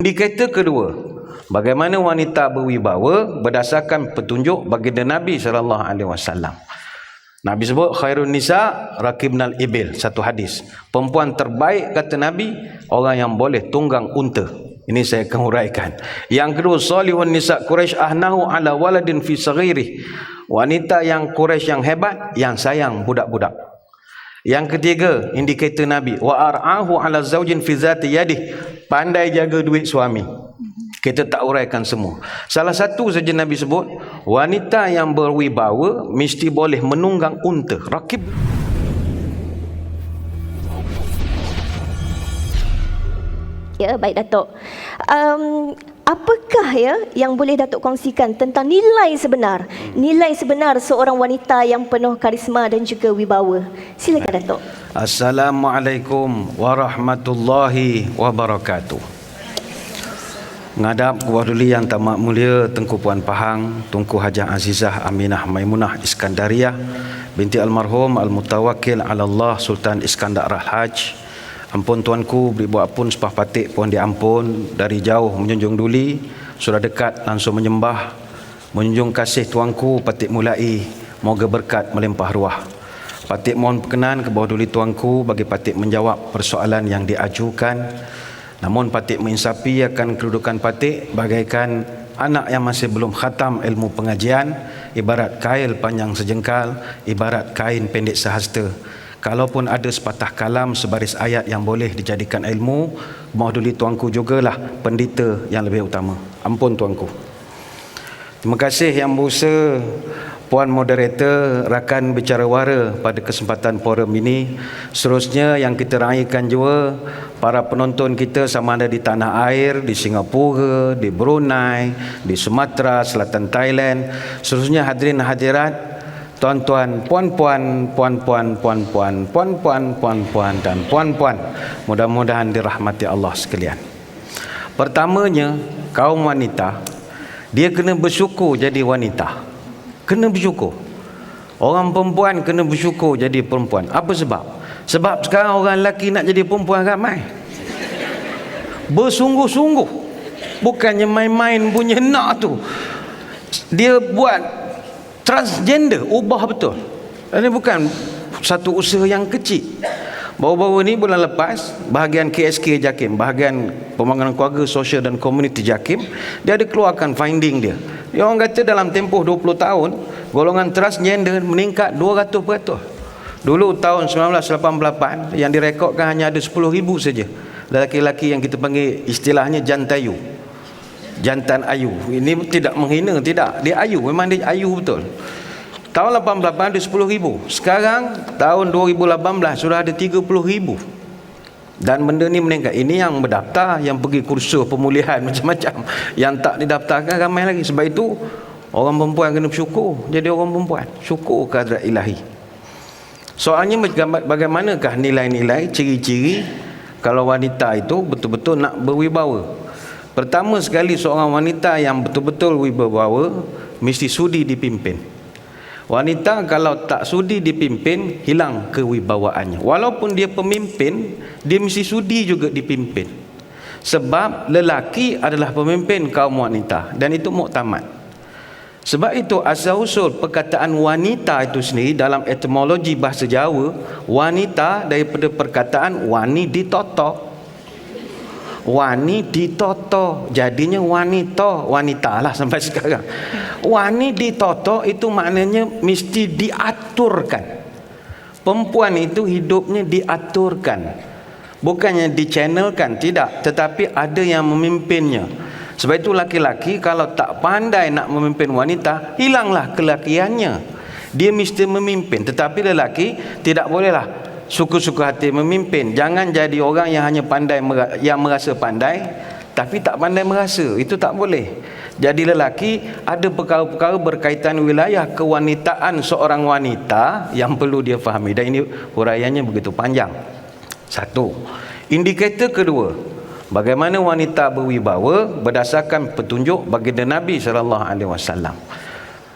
Indikator kedua, bagaimana wanita berwibawa berdasarkan petunjuk baginda Nabi SAW. Nabi sebut khairun nisa rakibnal ibil, satu hadis. Perempuan terbaik kata Nabi orang yang boleh tunggang unta. Ini saya akan huraikan. Yang kedua, salihun nisa Quraisy ahnahu ala waladin fi saghirih. Wanita yang Quraisy yang hebat yang sayang budak-budak. Yang ketiga, indikator Nabi wa ar'ahu ala zaujin fi zati yadih, pandai jaga duit suami. Kita tak uraikan semua. Salah satu saja Nabi sebut, wanita yang berwibawa mesti boleh menunggang unta. Rakib. Ya, baik Datuk. Apakah yang boleh Datuk kongsikan tentang nilai sebenar seorang wanita yang penuh karisma dan juga wibawa? Silakan Datuk. Assalamualaikum warahmatullahi wabarakatuh. Ngadap Kuah Duli yang tamak mulia Tengku Puan Pahang, Tunku Hajah Azizah Aminah Maimunah Iskandariah binti almarhum Al-Mutawakkil ala Allah Sultan Iskandar Al-Haj. Ampun tuanku, beri buat pun sepah patik pun diampun. Dari jauh menjunjung duli, sudah dekat langsung menyembah. Menjunjung kasih tuanku, patik mulai, moga berkat melimpah ruah. Patik mohon perkenan ke bawah duli tuanku bagi patik menjawab persoalan yang diajukan. Namun patik menginsapi akan kedudukan patik bagaikan anak yang masih belum khatam ilmu pengajian, ibarat kail panjang sejengkal, ibarat kain pendek sehasta. Kalaupun ada sepatah kalam sebaris ayat yang boleh dijadikan ilmu, mauduli tuanku jugalah pendeta yang lebih utama. Ampun tuanku. Terima kasih yang berusaha Puan Moderator, rakan bicara wara pada kesempatan forum ini. Seterusnya yang kita raikan juga para penonton kita sama ada di tanah air, di Singapura, di Brunei, di Sumatera, Selatan Thailand. Seterusnya hadirin hadirat, tuan-tuan, puan-puan, puan-puan, puan-puan, puan-puan, puan-puan dan puan-puan, mudah-mudahan dirahmati Allah sekalian. Pertamanya, kaum wanita, dia kena bersyukur jadi wanita. Kena bersyukur. Orang perempuan kena bersyukur jadi perempuan. Apa sebab? Sebab sekarang orang lelaki nak jadi perempuan ramai. Bersungguh-sungguh. Bukannya main-main punya nak tu. Dia buat transgender, ubah betul. Ini bukan satu usaha yang kecil. Baru-baru ni bulan lepas, bahagian KSK JAKIM, bahagian pembangunan keluarga sosial dan komuniti JAKIM, dia ada keluarkan finding dia. Dia orang kata dalam tempoh 20 tahun, golongan transgender meningkat 200%. Dulu tahun 1988 yang direkodkan hanya ada 10,000 saja lelaki-lelaki yang kita panggil istilahnya jantayu. Jantan ayu. Ini tidak menghina, tidak. Dia ayu, memang dia ayu betul. Tahun 88 ada 10,000. Sekarang tahun 2018 sudah ada 30,000. Dan benda ni meningkat. Ini yang berdaftar, yang pergi kursus pemulihan macam-macam. Yang tak didaftarkan ramai lagi. Sebab itu orang perempuan kena bersyukur jadi orang perempuan. Syukur kehadrat ilahi. Soalnya bagaimanakah nilai-nilai, ciri-ciri kalau wanita itu betul-betul nak berwibawa? Pertama sekali, seorang wanita yang betul-betul wibawa mesti sudi dipimpin. Wanita kalau tak sudi dipimpin, hilang kewibawaannya. Walaupun dia pemimpin, dia mesti sudi juga dipimpin. Sebab lelaki adalah pemimpin kaum wanita dan itu muktamad. Sebab itu asal usul perkataan wanita itu sendiri dalam etimologi bahasa Jawa, wanita daripada perkataan wani ditoto. Wani ditoto, jadinya wanita, wanita lah sampai sekarang. Wani ditoto itu maknanya mesti diaturkan. Perempuan itu hidupnya diaturkan, bukannya dichannelkan, tidak, tetapi ada yang memimpinnya. Sebab itu laki-laki kalau tak pandai nak memimpin wanita, hilanglah kelakiannya. Dia mesti memimpin. Tetapi lelaki tidak bolehlah suka-suka hati memimpin. Jangan jadi orang yang hanya pandai, yang merasa pandai tapi tak pandai merasa. Itu tak boleh. Jadi lelaki ada perkara-perkara berkaitan wilayah kewanitaan seorang wanita yang perlu dia fahami. Dan ini huraiannya begitu panjang. Satu. Indikator kedua, bagaimana wanita berwibawa berdasarkan petunjuk baginda Nabi SAW.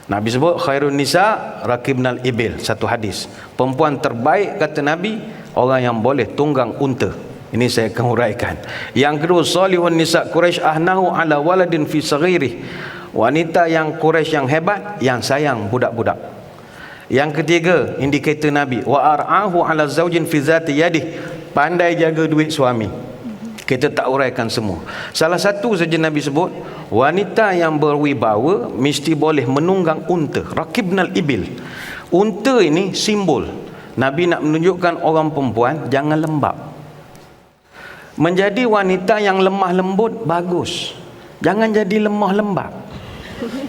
Nabi sebut khairun nisa rakibnal ibil, satu hadis. Perempuan terbaik kata Nabi orang yang boleh tunggang unta. Ini saya akan huraikan. Yang kedua, salihun nisa Quraisy ahnahu ala waladin fi saghirih. Wanita yang Quraisy yang hebat, yang sayang budak-budak. Yang ketiga, indikator Nabi, wa ar'ahu ala zaujin fi zati yadih, pandai jaga duit suami. Kita tak uraikan semua. Salah satu saja Nabi sebut, wanita yang berwibawa mesti boleh menunggang unta, rakibnal ibil. Unta ini simbol Nabi nak menunjukkan orang perempuan jangan lembab. Menjadi wanita yang lemah lembut bagus, jangan jadi lemah lembab,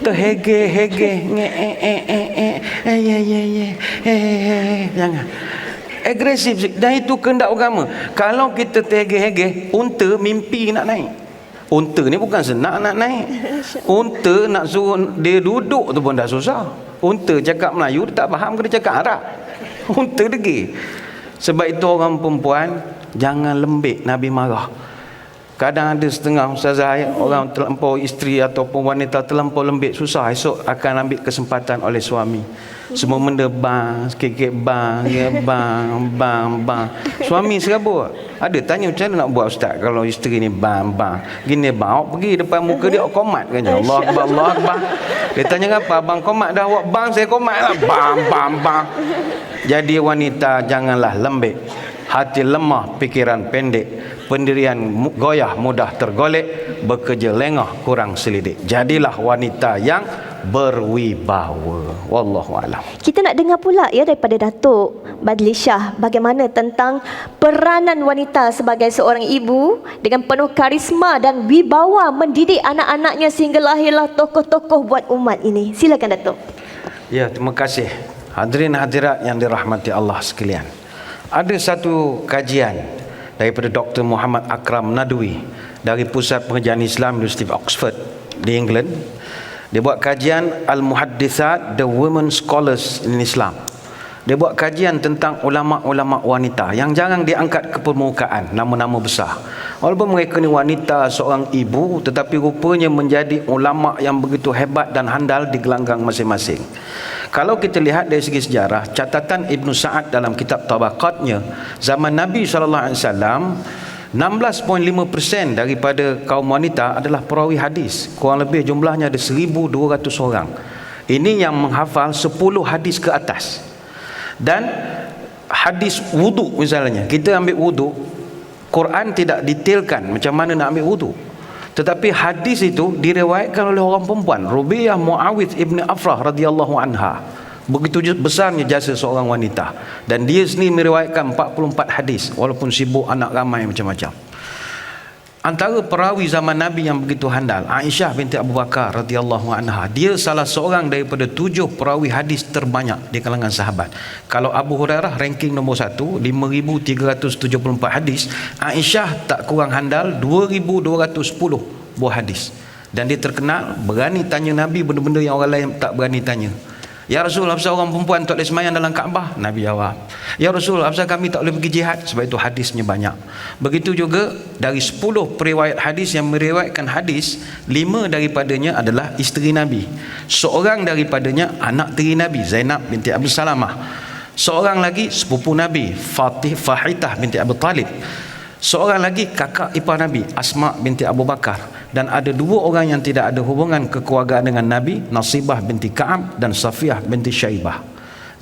terhege-hege, jangan agresif. Dan itu kehendak agama. Kalau kita terhege-hege, unta mimpi nak naik. Unta ni bukan senang nak naik. Unta nak suruh dia duduk tu pun dah susah. Unta cakap Melayu dia tak faham, kena cakap Arab. Unta degil. Sebab itu orang perempuan jangan lembik. Nabi marah. Kadang ada setengah ustazah, orang terlampau isteri ataupun wanita terlampau lembik, susah, esok akan ambil kesempatan oleh suami. Semua benda bang, sikit-sikit bang, ya bang. Suami serabut. Ada tanya macam mana nak buat ustaz kalau isteri ni bang. Gini bang, awak pergi depan muka dia, awak komat kan? Allah Akbar, Allah Akbar. Dia tanya apa? Abang komat dah, awak bang, saya komat lah. Bang. Jadi wanita janganlah lembik. Hati lemah, pikiran pendek, pendirian goyah, mudah tergolek, bekerja lengah, kurang selidik. Jadilah wanita yang berwibawa. Wallahu a'lam. Kita nak dengar pula ya daripada Datuk Badli Shah bagaimana tentang peranan wanita sebagai seorang ibu dengan penuh karisma dan wibawa mendidik anak-anaknya sehingga lahirlah tokoh-tokoh buat umat ini. Silakan Datuk. Ya, terima kasih. Hadirin hadirat yang dirahmati Allah sekalian. Ada satu kajian daripada Dr. Muhammad Akram Nadwi dari Pusat Pengajian Islam University of Oxford di England. Dia buat kajian Al-Muhaddithat, The Women Scholars in Islam. Dia buat kajian tentang ulama-ulama wanita yang jarang diangkat ke permukaan, nama-nama besar. Walaupun mereka ni wanita, seorang ibu, tetapi rupanya menjadi ulama yang begitu hebat dan handal di gelanggang masing-masing. Kalau kita lihat dari segi sejarah, catatan Ibn Sa'ad dalam kitab Tabaqatnya, zaman Nabi SAW, 16.5% daripada kaum wanita adalah perawi hadis. Kurang lebih jumlahnya ada 1,200 orang. Ini yang menghafal 10 hadis ke atas. Dan hadis wuduk misalnya, kita ambil wuduk, Quran tidak detailkan macam mana nak ambil wuduk, tetapi hadis itu diriwayatkan oleh orang perempuan, Rubiyah Muawidh ibn Afrah radhiyallahu anha. Begitu besarnya jasa seorang wanita, dan dia sendiri meriwayatkan 44 hadis walaupun sibuk anak ramai macam-macam. Antara perawi zaman Nabi yang begitu handal, Aisyah binti Abu Bakar radhiyallahu anha. Dia salah seorang daripada 7 perawi hadis terbanyak di kalangan sahabat. Kalau Abu Hurairah ranking nombor 1, 5,374 hadis, Aisyah tak kurang handal 2,210 buah hadis. Dan dia terkenal berani tanya Nabi benda-benda yang orang lain tak berani tanya. Ya Rasul, apasal orang perempuan tak boleh semayang dalam Kaabah? Nabi jawab. Ya Rasul, apasal kami tak boleh pergi jihad? Sebab itu hadisnya banyak. Begitu juga dari 10 periwayat hadis yang meriwayatkan hadis, 5 daripadanya adalah isteri Nabi. Seorang daripadanya anak tiri Nabi, Zainab binti Abu Salamah. Seorang lagi sepupu Nabi, Fahitah binti Abu Talib. Seorang lagi kakak ipar Nabi, Asma binti Abu Bakar. Dan ada 2 orang yang tidak ada hubungan kekeluargaan dengan Nabi, Nasibah binti Ka'ab dan Safiyah binti Syaibah.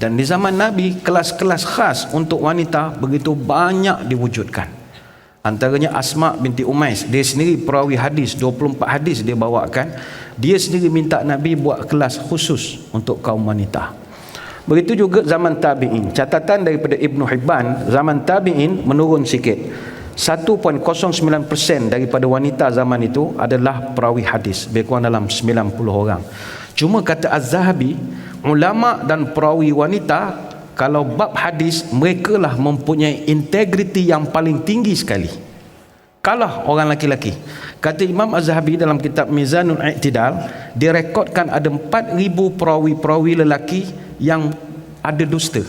Dan di zaman Nabi, kelas-kelas khas untuk wanita begitu banyak diwujudkan. Antaranya Asma binti Umais, dia sendiri perawi hadis, 24 hadis dia bawakan. Dia sendiri minta Nabi buat kelas khusus untuk kaum wanita. Begitu juga zaman tabi'in. Catatan daripada Ibn Hibban, zaman tabi'in menurun sikit. 1.09% daripada wanita zaman itu adalah perawi hadis, lebih kurang dalam 90 orang. Cuma kata Az-Zahabi, ulama dan perawi wanita kalau bab hadis, mereka lah mempunyai integriti yang paling tinggi sekali, kalah orang laki-laki. Kata Imam Az-Zahabi dalam kitab Mizanul I'tidal, dia rekodkan ada 4,000 perawi-perawi lelaki yang ada dusta.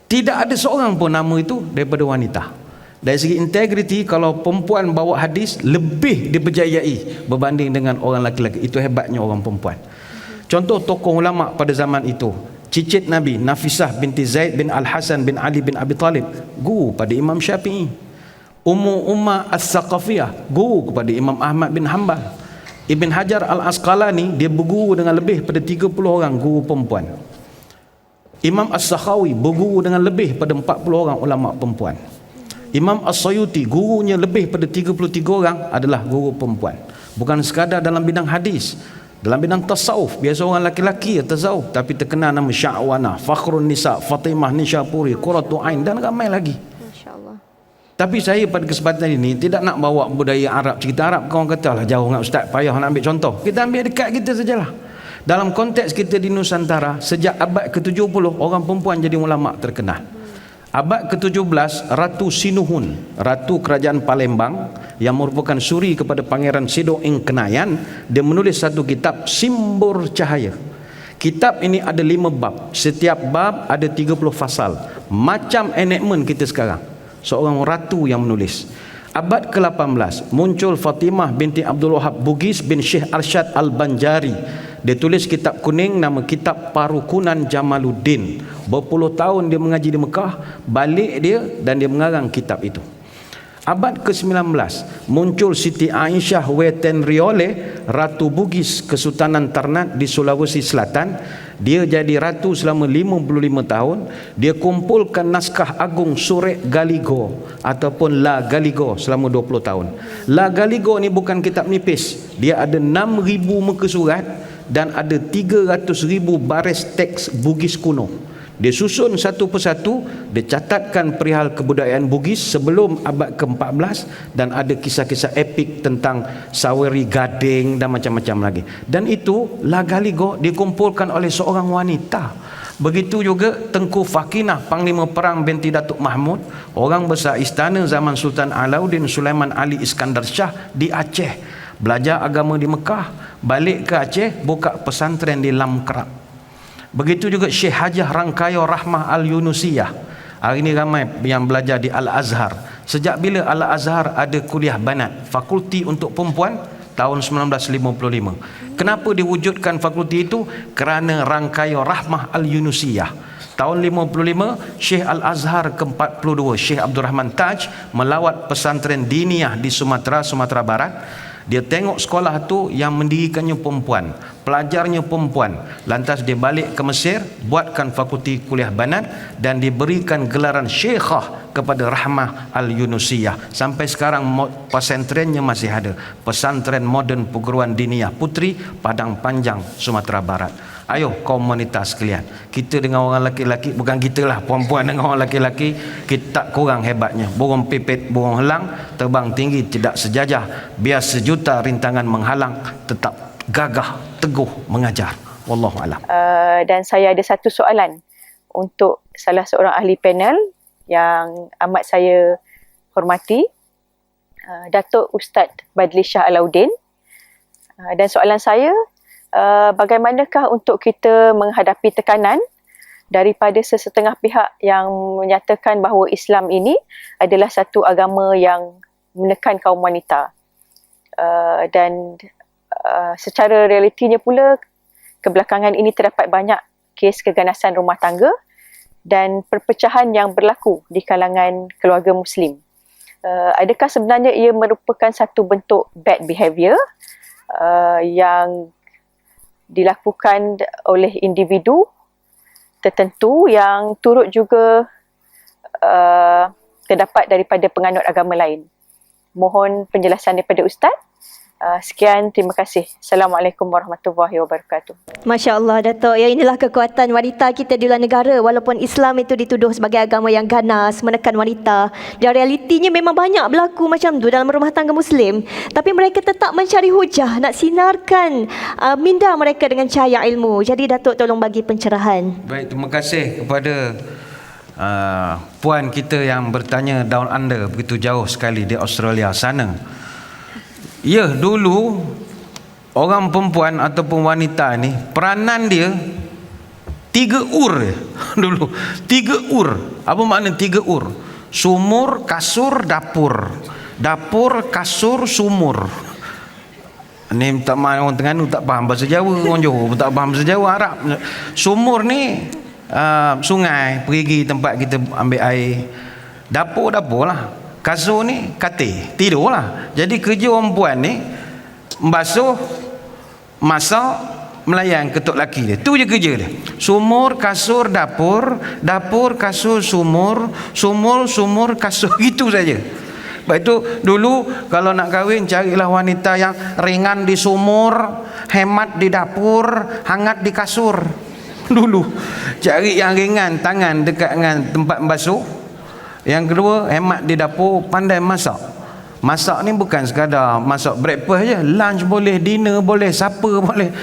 Tidak ada seorang pun nama itu daripada wanita. Dari segi integriti, kalau perempuan bawa hadis lebih diberjayai berbanding dengan orang laki-laki. Itu hebatnya orang perempuan. Contoh tokoh ulama pada zaman itu, cicit Nabi Nafisah binti Zaid bin Al-Hasan bin Ali bin Abi Talib, guru pada Imam Syafi'i. Ummu Umma As-Saqafiyah, guru kepada Imam Ahmad bin Hanbal. Ibn Hajar Al-Asqalani, dia berguru dengan lebih pada 30 orang guru perempuan. Imam As-Sakhawi berguru dengan lebih pada 40 orang ulama perempuan. Imam As-Sayuti gurunya lebih pada 33 orang adalah guru perempuan. Bukan sekadar dalam bidang hadis, dalam bidang tasawuf, biasa orang laki-laki tasawuf, tapi terkenal nama Sya'wana, Fakhrun Nisa, Fatimah Nishapuri, Qurratu Ain dan ramai lagi. Masya-Allah. Tapi saya pada kesempatan ini tidak nak bawa budaya Arab, cerita Arab. Kau kata lah jauh nak ustaz, payah nak ambil contoh. Kita ambil dekat kita sajalah. Dalam konteks kita di Nusantara, sejak abad ke-70 orang perempuan jadi ulama terkenal. Abad ke-17, Ratu Sinuhun, Ratu Kerajaan Palembang yang merupakan suri kepada Pangeran Sido Ing Kenayan, dia menulis satu kitab Simbur Cahaya. Kitab ini ada 5 bab. Setiap bab ada 30 fasal. Macam enactment kita sekarang. Seorang ratu yang menulis. Abad ke-18 muncul Fatimah binti Abdul Wahab Bugis bin Syekh Arsyad Al-Banjari. Dia tulis kitab kuning nama Kitab Parukunan Jamaluddin. Berpuluh tahun dia mengaji di Mekah, balik dia dan dia mengarang kitab itu. Abad ke-19 muncul Siti Aisyah Weten Riole, Ratu Bugis Kesultanan Ternate di Sulawesi Selatan. Dia jadi ratu selama 55 tahun. Dia kumpulkan naskah agung Surek Galigo ataupun La Galigo selama 20 tahun. La Galigo ni bukan kitab nipis. Dia ada 6,000 muka surat dan ada 300,000 baris teks Bugis kuno. Dia susun satu persatu, dia catatkan perihal kebudayaan Bugis sebelum abad ke-14 dan ada kisah-kisah epik tentang Saweri Gading dan macam-macam lagi. Dan itu La Galigo dikumpulkan oleh seorang wanita. Begitu juga Tengku Fakinah, Panglima Perang binti Datuk Mahmud, orang besar istana zaman Sultan Alauddin Sulaiman Ali Iskandar Shah di Aceh. Belajar agama di Mekah, balik ke Aceh, buka pesantren di Lamkrab. Begitu juga Syekh Hajah Rangkayo Rahmah Al-Yunusiyah. Hari ini ramai yang belajar di Al-Azhar. Sejak bila Al-Azhar ada kuliah banat, fakulti untuk perempuan? Tahun 1955. Kenapa diwujudkan fakulti itu? Kerana Rangkayo Rahmah Al-Yunusiyah. Tahun 55, Syekh Al-Azhar ke-42, Syekh Abdul Rahman Taj melawat pesantren diniyah di Sumatera Barat. Dia tengok sekolah tu yang mendirikannya perempuan, pelajarnya perempuan. Lantas dia balik ke Mesir, buatkan fakulti kuliah banat dan diberikan gelaran syekhah kepada Rahmah Al-Yunusiyah. Sampai sekarang pesantrennya masih ada. Pesantren moden perguruan diniyah putri Padang Panjang, Sumatera Barat. Ayo kaum wanita sekalian, kita dengan orang laki-laki, bukan kita lah, perempuan dengan orang laki-laki, kita tak kurang hebatnya. Burung pipit, burung helang, terbang tinggi tidak sejajah. Biar sejuta rintangan menghalang, tetap gagah teguh mengajar. Wallahu a'lam. Dan saya ada satu soalan untuk salah seorang ahli panel yang amat saya hormati, Datuk Ustaz Badli Shah Alauddin. Dan soalan saya, bagaimanakah untuk kita menghadapi tekanan daripada sesetengah pihak yang menyatakan bahawa Islam ini adalah satu agama yang menekan kaum wanita, dan secara realitinya pula kebelakangan ini terdapat banyak kes keganasan rumah tangga dan perpecahan yang berlaku di kalangan keluarga Muslim. Adakah sebenarnya ia merupakan satu bentuk bad behaviour yang dilakukan oleh individu tertentu yang turut juga terdapat daripada penganut agama lain? Mohon penjelasan daripada Ustaz. Sekian, terima kasih. Assalamualaikum warahmatullahi wabarakatuh. Masya Allah, Datuk. Ya, inilah kekuatan wanita kita di luar negara. Walaupun Islam itu dituduh sebagai agama yang ganas, menekan wanita, dan realitinya memang banyak berlaku macam tu dalam rumah tangga Muslim. Tapi mereka tetap mencari hujah, nak sinarkan minda mereka dengan cahaya ilmu. Jadi Datuk tolong bagi pencerahan. Baik, terima kasih kepada puan kita yang bertanya down under, begitu jauh sekali di Australia sana. Ya, dulu orang perempuan ataupun wanita ni peranan dia 3 ur dulu. 3 ur. Apa makna 3 ur? Sumur, kasur, dapur. Dapur, kasur, sumur. Ni tak mahu orang Terengganu tak faham bahasa Jawa, orang Johor tak faham bahasa Jawa, Arab. Sumur ni sungai, perigi tempat kita ambil air. Dapur lah. kasur ni katil, tidurlah. Jadi kerja perempuan ni membasuh, masak, melayan ketuk laki dia. Tu je kerja dia. Sumur, kasur, dapur, dapur, kasur, sumur, sumur, sumur, kasur. Gitu saja. Sebab itu dulu kalau nak kahwin, carilah wanita yang ringan di sumur, hemat di dapur, hangat di kasur. Dulu cari yang ringan, tangan dekat dengan tempat basuh. Yang kedua, hemat di dapur, pandai masak. Masak ni bukan sekadar masak breakfast je, lunch boleh, dinner boleh, supper boleh.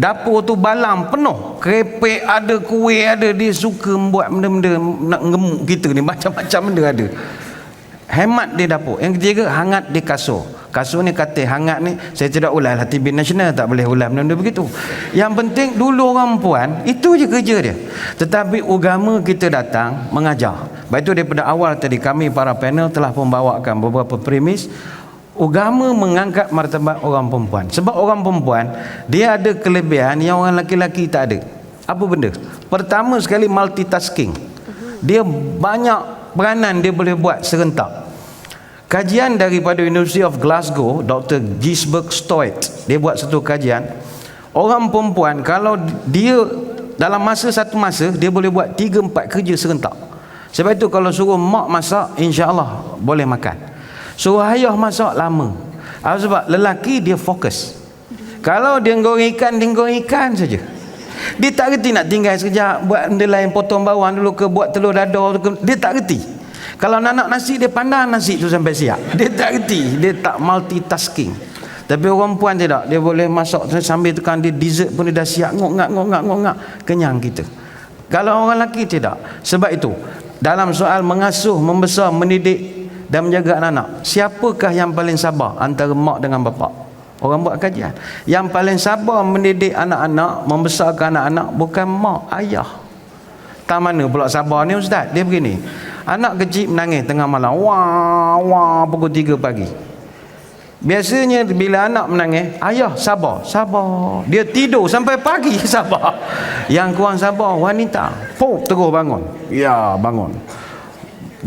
Dapur tu balang penuh, kerepek ada, kuih ada. Dia suka buat benda-benda nak gemuk kita ni, macam-macam benda ada. Hemat di dapur. Yang ketiga, hangat di kasur. Kasur ni katil, hangat ni saya tidak ulas lah, TV nasional tak boleh ulas benda-benda begitu. Yang penting dulu orang puan itu je kerja dia. Tetapi agama kita datang mengajar. Sebab itu daripada awal tadi kami para panel telah membawakan beberapa premis. Agama mengangkat martabat orang perempuan. Sebab orang perempuan dia ada kelebihan yang orang lelaki-lelaki tak ada. Apa benda? Pertama sekali, multitasking. Dia banyak peranan dia boleh buat serentak. Kajian daripada University of Glasgow, Dr. Gisbert Stoit, dia buat satu kajian. Orang perempuan kalau dia dalam satu masa dia boleh buat 3-4 kerja serentak. Sebab itu kalau suruh mak masak, insya-Allah boleh makan. Suruh ayah masak lama. Sebab lelaki dia fokus. Kalau dia goreng ikan saja. Dia tak reti nak tinggal sekejap, buat benda lain, potong bawang dulu ke, buat telur dadar ke. Dia tak reti. Kalau nak nasi, dia pandang nasi tu sampai siap. Dia tak reti. Dia tak multitasking. Tapi orang perempuan tidak. Dia boleh masak sambil tekan dia dessert pun dia dah siap. Ngok-ngak. Kenyang kita. Kalau orang lelaki tidak. Sebab itu dalam soal mengasuh, membesar, mendidik dan menjaga anak-anak, siapakah yang paling sabar antara mak dengan bapa? Orang buat kajian. Yang paling sabar mendidik anak-anak, membesarkan anak-anak bukan mak, ayah. Tak mana pula sabar ni ustaz? Dia begini. Anak kecil menangis tengah malam. Wah, pukul 3 pagi. Biasanya bila anak menangis, ayah sabar. Dia tidur sampai pagi sabar. Yang kurang sabar wanita. Terus bangun. Ya, bangun.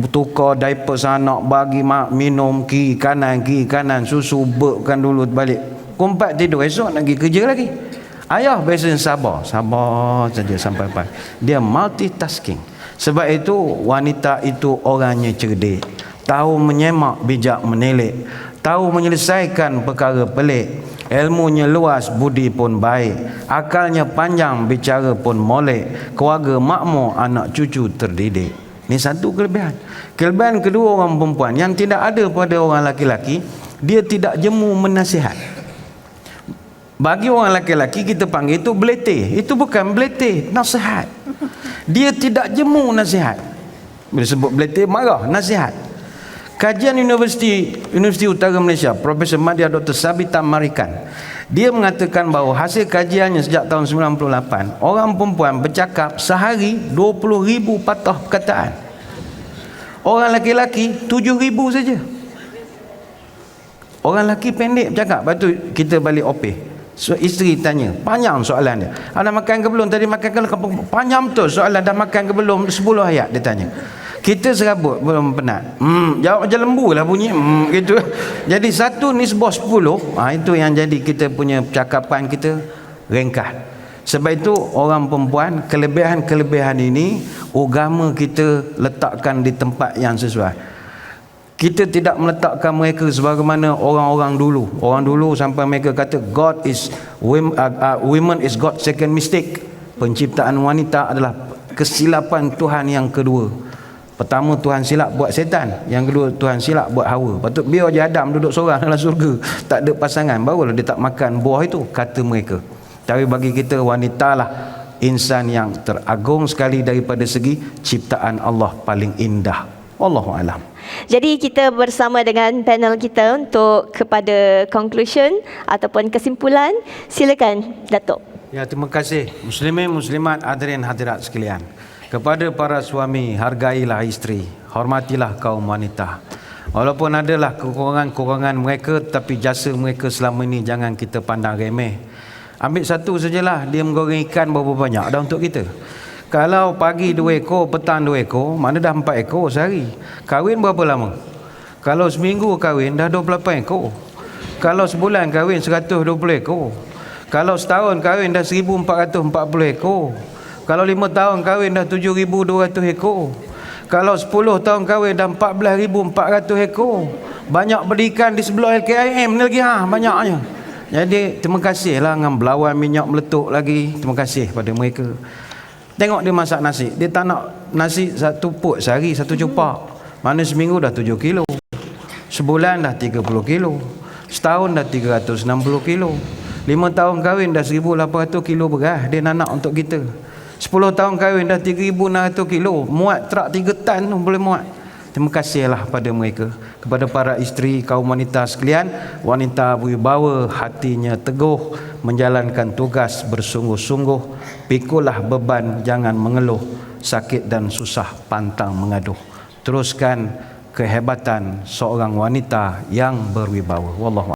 Tukar diaper anak, bagi minum kiri kanan, susu bekkan dulu balik. Kumpat tidur, esok nak pergi kerja lagi. Ayah biasanya sabar saja sampai pagi. Dia multitasking. Sebab itu wanita itu orangnya cerdik, tahu menyemak, bijak menelek, tahu menyelesaikan perkara pelik, ilmunya luas, budi pun baik, akalnya panjang, bicara pun molek, keluarga makmur, anak cucu terdidik. Ini satu kelebihan. Kelebihan kedua orang perempuan yang tidak ada pada orang laki-laki, dia tidak jemu menasihat. Bagi orang laki-laki kita panggil itu beletih. Itu bukan beletih, nasihat. Dia tidak jemu nasihat. Bila sebut beletih, marah, nasihat. Kajian Universiti Utara Malaysia, Profesor Madya Dr. Sabita Marikan, dia mengatakan bahawa hasil kajiannya sejak tahun 98, orang perempuan bercakap sehari 20,000 patah perkataan. Orang lelaki 7,000 saja. Orang lelaki pendek bercakap. Lepas tu kita balik opeh. So, isteri tanya, panjang soalan dia. Anda makan ke belum? Tadi makan ke belum? Panjang betul soalan, dah makan ke belum? 10 ayat dia tanya. Kita serabut, belum penat. Jawab macam lembu lah bunyi. Gitu. Jadi 1 nisbah 10. Itu yang jadi kita punya percakapan kita ringkas. Sebab itu orang perempuan, kelebihan-kelebihan ini agama kita letakkan di tempat yang sesuai. Kita tidak meletakkan mereka sebagaimana orang-orang dulu. Orang dulu sampai mereka kata women is God's second mistake. Penciptaan wanita adalah kesilapan Tuhan yang kedua. Pertama Tuhan silap buat setan, yang kedua Tuhan silap buat Hawa. Patut biar je Adam duduk seorang dalam surga, tak ada pasangan, barulah dia tak makan buah itu, kata mereka. Tapi bagi kita, wanita lah insan yang teragung sekali daripada segi ciptaan Allah paling indah. Wallahu alam. Jadi kita bersama dengan panel kita untuk kepada conclusion ataupun kesimpulan. Silakan Datuk. Ya, terima kasih muslimin muslimat, hadirin hadirat sekalian. Kepada para suami, hargailah isteri, hormatilah kaum wanita. Walaupun adalah kekurangan-kekurangan mereka, tapi jasa mereka selama ini jangan kita pandang remeh. Ambil satu sajalah, dia menggoreng ikan berapa banyak dah untuk kita. Kalau pagi 2 ekor, petang 2 ekor, mana dah 4 ekor sehari. Kahwin berapa lama? Kalau seminggu kahwin dah 28 ekor. Kalau sebulan kahwin 120 ekor. Kalau setahun kahwin dah 1440 ekor. Kalau 5 tahun kahwin dah 7200 ekor. Kalau 10 tahun kahwin dah 14400 ekor. Banyak berikan di sebelah LKIM ni lagi banyaknya. Jadi terima kasihlah dengan belawan minyak meletup lagi. Terima kasih pada mereka. Tengok dia masak nasi. Dia tak nak nasi satu put sehari, satu cupak. Mana seminggu dah 7 kilo. Sebulan dah 30 kilo. Setahun dah 360 kilo. 5 tahun kahwin dah 1800 kilo beras dia nak untuk kita. 10 tahun kahwin dah 3600 kilo. Muat trak 3 tan tu boleh muat. Terima kasihlah pada mereka. Kepada para isteri, kaum wanita sekalian, wanita berwibawa, hatinya teguh, menjalankan tugas bersungguh-sungguh. Pikulah beban, jangan mengeluh. Sakit dan susah pantang mengaduh. Teruskan kehebatan seorang wanita yang berwibawa. Wallahu